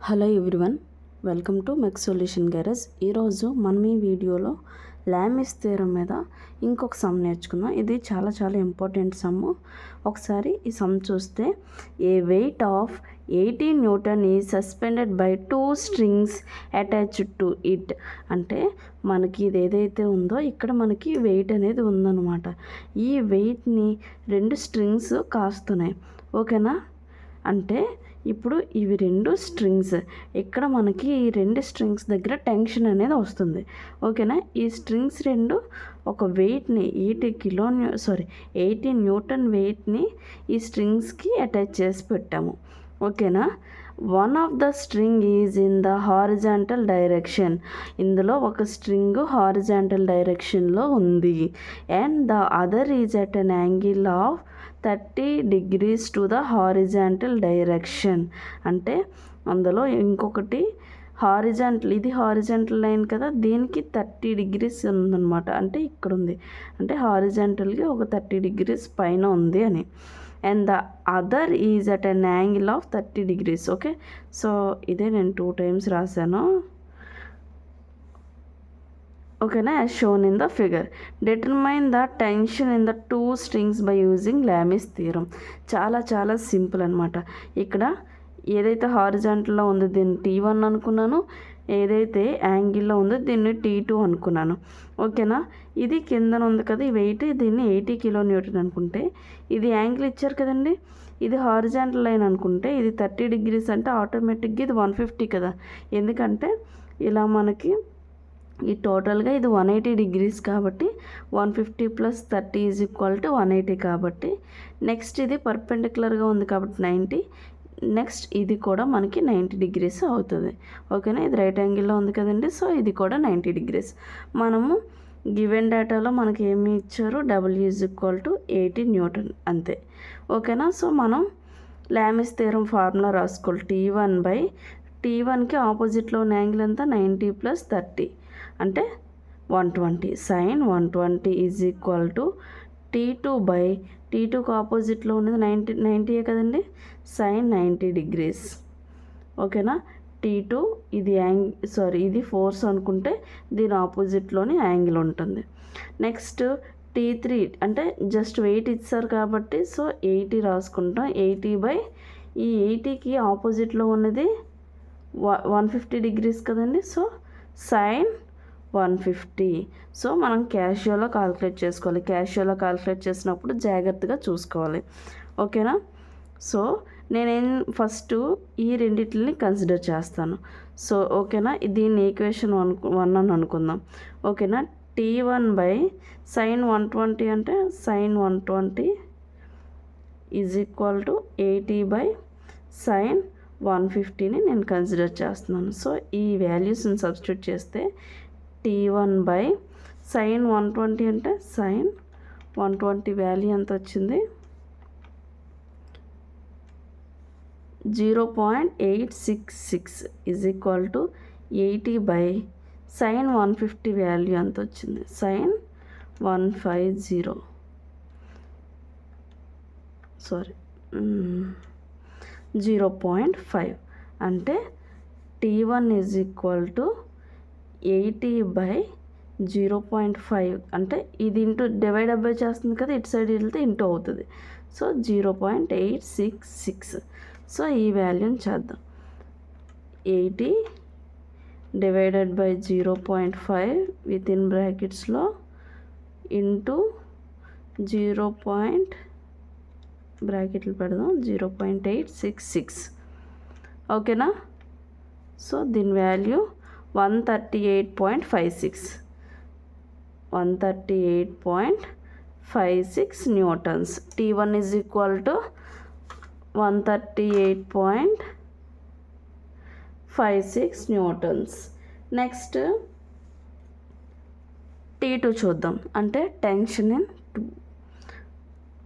Hello everyone, welcome to mess solution garage. ఈరోజు మనం ఈ వీడియోలో లామిస్ థియరం మీద ఇంకొక సమ్ నేర్చుకుందాం. ఇది చాలా ఇంపార్టెంట్ సమ్. ఒకసారి ఈ సమ్ చూస్తే, ఏ వెయిట్ ఆఫ్ 80 న్యూటన్ ఈ suspended by 2 strings attached to it. అంటే మనకి ఇది ఏదైతే ఉందో ఇక్కడ మనకి వెయిట్ అనేది ఉందన్నమాట. ఈ వెయిట్ని 2 స్ట్రింగ్స్ కాస్తున్నాయి. ఓకేనా? అంటే ఇప్పుడు ఇవి 2 స్ట్రింగ్స్, ఇక్కడ మనకి ఈ 2 స్ట్రింగ్స్ దగ్గర టెన్షన్ అనేది వస్తుంది. ఓకేనా? ఈ స్ట్రింగ్స్ 2 ఒక వెయిట్ని 80 న్యూటన్ వెయిట్ని ఈ స్ట్రింగ్స్కి అటాచ్ చేసి పెట్టాము. ఓకేనా? One of the string is in the horizontal direction. ఇందులో ఒక స్ట్రింగ్ హారిజాంటల్ డైరెక్షన్లో ఉంది. And the other is at an angle of 30 degrees to the horizontal direction. అంటే అందులో ఇంకొకటి హారిజాంటల్, ఇది హారిజాంటల్ లైన్ కదా, దీనికి 30 degrees ఉందన్నమాట. అంటే ఇక్కడ ఉంది, అంటే హారిజాంటల్కి ఒక 30 degrees పైన ఉంది అని. And the other is at an angle of 30 degrees. Okay, so ఇదే నేను 2 times రాశాను. ఓకేనా? As shown in the figure. Determine the tension in the 2 strings by using Lami's theorem. చాలా సింపుల్ అనమాట. ఇక్కడ ఏదైతే హారిజాంటల్లో ఉందో దీన్ని T1 అనుకున్నాను, ఏదైతే యాంగిల్లో ఉందో దీన్ని T2 అనుకున్నాను. ఓకేనా? ఇది కిందన ఉంది కదా ఈ వెయిట్, దీన్ని 80 kN అనుకుంటే, ఇది యాంగిల్ ఇచ్చారు కదండి, ఇది హారిజాంటల్ లైన్ అనుకుంటే, ఇది 30 degrees అంటే ఆటోమేటిక్గా ఇది 150 కదా. ఎందుకంటే ఇలా మనకి ఈ టోటల్గా ఇది 180 degrees కాబట్టి 150 + 30 = 180 కాబట్టి నెక్స్ట్ ఇది పర్పెండిక్యులర్గా ఉంది కాబట్టి 90. నెక్స్ట్ ఇది కూడా మనకి 90 degrees అవుతుంది. ఓకేనా? ఇది రైట్ యాంగిల్లో ఉంది కదండి, సో ఇది కూడా 90 degrees. మనము గివెన్ డేటాలో మనకి ఏమి ఇచ్చారు, W = 80 Newton అంతే. ఓకేనా? సో మనం లామిస్ థియరం ఫార్ములా రాసుకోవాలి. T1కి ఆపోజిట్లో ఉన్న యాంగిల్ ఎంత, 90 + 30 అంటే 120. sin 120 = T2/T2కి ఆపోజిట్లో ఉన్నది 90 కదండి, sin 90 degrees. ఓకేనా? T2 ఇది ఇది ఫోర్స్ అనుకుంటే దీని ఆపోజిట్లోని యాంగిల్ ఉంటుంది. నెక్స్ట్ T3 అంటే జస్ట్ వెయిట్ ఇచ్చారు కాబట్టి సో 80 రాసుకుంటాం. 80 ఈ 80కి ఆపోజిట్లో ఉన్నది 150 degrees కదండి, సో sin 150. సో మనం క్యాషియోలో కాలిక్యులేట్ చేసుకోవాలి. క్యాషియోలో కాలిక్యులేట్ చేసినప్పుడు జాగ్రత్తగా చూసుకోవాలి. ఓకేనా? సో నేనేం ఫస్ట్ ఈ రెండింటిని కన్సిడర్ చేస్తాను. సో ఓకేనా, దీన్ని ఈక్వేషన్ 1 అని అనుకుందాం. ఓకేనా? T1/sin 120 అంటే sin 120 = 80/sin 150ని నేను కన్సిడర్ చేస్తున్నాను. సో ఈ వాల్యూస్ని సబ్స్టిట్యూట్ చేస్తే T1/sin 120 అంటే sin 120 వాల్యూ ఎంత వచ్చింది, 0.866 = 80/sin 150 వాల్యూ ఎంత వచ్చింది, sin 150 0.5. అంటే T1 = 80/0.5 అంటే ఇది ఇంటూ డివైడ్ బై చేస్తుంది కదా, ఇటు సైడ్ వెళ్తే ఇంటూ అవుతుంది. సో 0.866. సో ఈ వాల్యూని చేద్దాం. 80 / 0.5 వితిన్ బ్రాకెట్స్లో ఇంటూ బ్రాకెట్లు పెడదాం 0.866. ఓకేనా? సో దీని value 138.56 Newtons. T1 = 138.56 Newtons. Next T2 చూద్దాం. అంటే టెన్షన్ ఇన్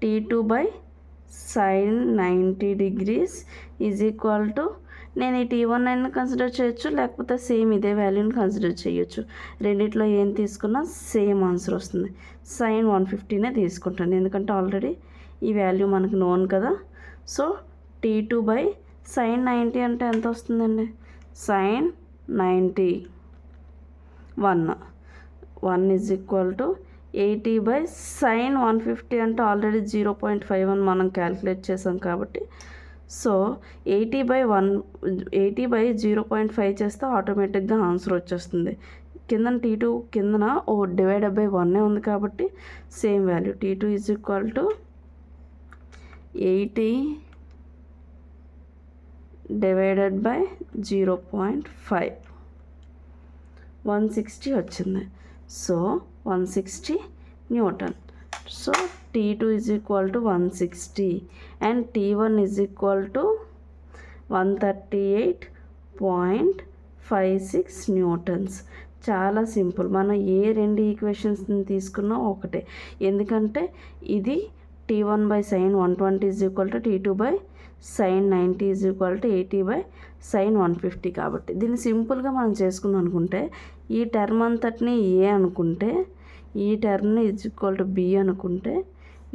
T2/sin 90 degrees = నేను ఈ T1 అయినా కన్సిడర్ చేయొచ్చు, లేకపోతే సేమ్ ఇదే వాల్యూని కన్సిడర్ చేయొచ్చు. రెండిట్లో ఏం తీసుకున్నా సేమ్ ఆన్సర్ వస్తుంది. sin 150నే తీసుకుంటాను, ఎందుకంటే ఆల్రెడీ ఈ వాల్యూ మనకు నోన్ కదా. సో T2/sin సైన్ 90 అంటే ఎంత వస్తుందండి? Sine 90 1 is equal to 80 by sine 150 అంటే ఆల్రెడీ 0.51 మనం క్యాలిక్యులేట్ చేసాం కాబట్టి, సో 80 బై 0.5 చేస్తే ఆటోమేటిక్గా ఆన్సర్ వచ్చేస్తుంది. కిందన T2 కిందన డివైడెడ్ బై 1 ఉంది కాబట్టి same value T2 is equal to 80 divided by 0.5 160 వచ్చింది. So 160 newton. So T2 is equal to 160 and T1 is equal to 138.56 newtons. చాలా సింపుల్. మనం ఏ రెండు ఈక్వేషన్స్ని తీసుకున్నా ఒకటే, ఎందుకంటే ఇది T1 by sine 120 is equal to T2 by sine 90 is equal to 80 by sine 150 కాబట్టి దీన్ని సింపుల్గా మనం చేసుకుందాం అనుకుంటే, ఈ టర్మ్ అంతటిని ఏ అనుకుంటే, ఈ టర్మ్ని ఈజ్ ఈక్వల్ టు బి అనుకుంటే,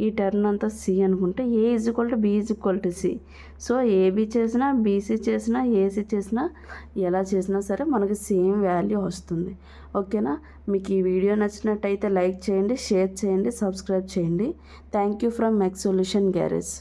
ఈ టర్మ్ అంతా సి అనుకుంటే, A is equal to B is equal to C. So AB చేసినా, బీసీ చేసినా, ఏసీ చేసినా, ఎలా చేసినా సరే మనకి సేమ్ వాల్యూ వస్తుంది. ఓకేనా? మీకు ఈ వీడియో నచ్చినట్టయితే లైక్ చేయండి, షేర్ చేయండి, సబ్స్క్రైబ్ చేయండి. Thank you from mess solution garage.